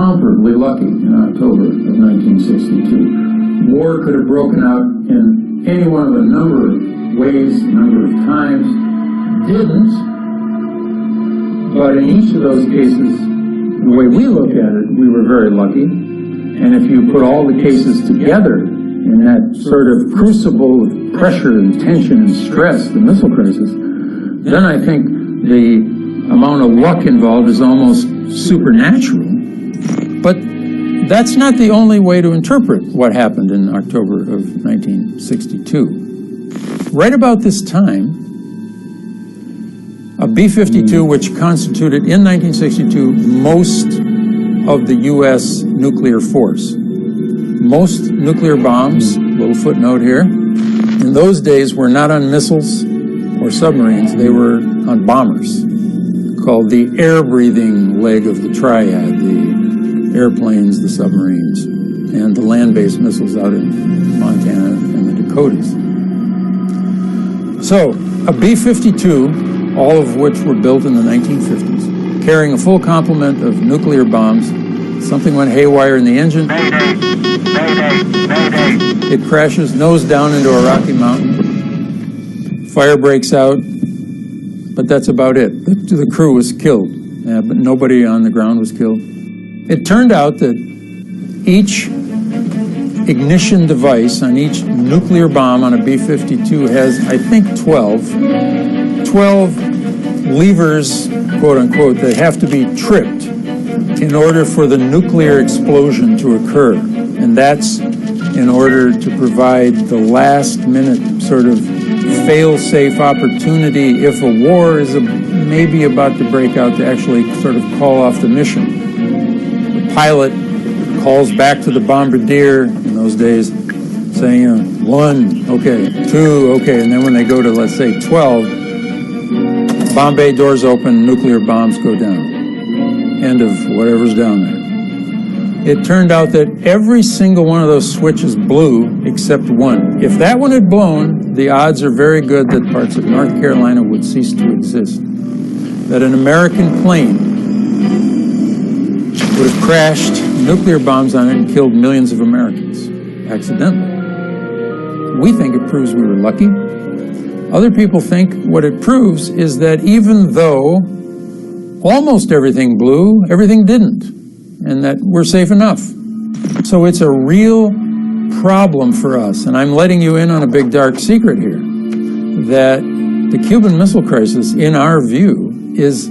incomparably lucky in October of 1962. War could have broken out in any one of a number of ways, a number of times. Didn't. But in each of those cases, the way we look at it, we were very lucky. And if you put all the cases together in that sort of crucible of pressure and tension and stress, the missile crisis, then I think the amount of luck involved is almost supernatural. But that's not the only way to interpret what happened in October of 1962. Right about this time, a B-52, which constituted in 1962 most of the U.S. nuclear force. Most nuclear bombs, little footnote here, in those days were not on missiles or submarines, they were on bombers, called the air-breathing leg of the triad, the airplanes, the submarines, and the land-based missiles out in Montana and the Dakotas. So, a B-52, all of which were built in the 1950s, carrying a full complement of nuclear bombs. Something went haywire in the engine. Mayday! Mayday! Mayday! It crashes nose down into a rocky mountain. Fire breaks out, but that's about it. The crew was killed, but nobody on the ground was killed. It turned out that each ignition device on each nuclear bomb on a B-52 has, I think, 12 levers, quote unquote, that have to be tripped in order for the nuclear explosion to occur. And that's in order to provide the last minute sort of fail-safe opportunity if a war is maybe about to break out to actually sort of call off the mission. The pilot calls back to the bombardier in those days saying, 1, okay, 2, okay, and then when they go to, let's say, 12, bomb bay doors open, nuclear bombs go down. End of whatever's down there. It turned out that every single one of those switches blew except one. If that one had blown, the odds are very good that parts of North Carolina would cease to exist. That an American plane would have crashed, nuclear bombs on it, and killed millions of Americans, accidentally. We think it proves we were lucky. Other people think what it proves is that even though almost everything blew, everything didn't, and that we're safe enough. So it's a real problem for us, and I'm letting you in on a big dark secret here, that the Cuban Missile Crisis, in our view, is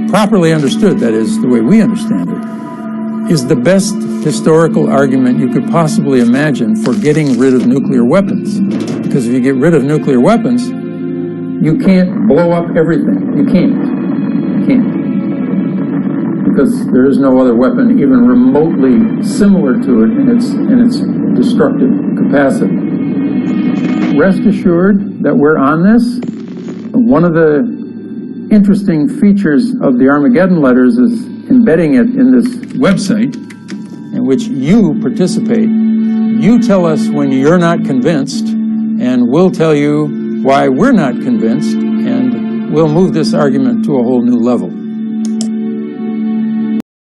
properly understood, that is, the way we understand it, is the best historical argument you could possibly imagine for getting rid of nuclear weapons. Because if you get rid of nuclear weapons, you can't blow up everything. You can't. You can't. Because there is no other weapon even remotely similar to it in its destructive capacity. Rest assured that we're on this. One of the interesting features of the Armageddon letters is embedding it in this website in which you participate. You tell us when you're not convinced, and we'll tell you why we're not convinced, and we'll move this argument to a whole new level.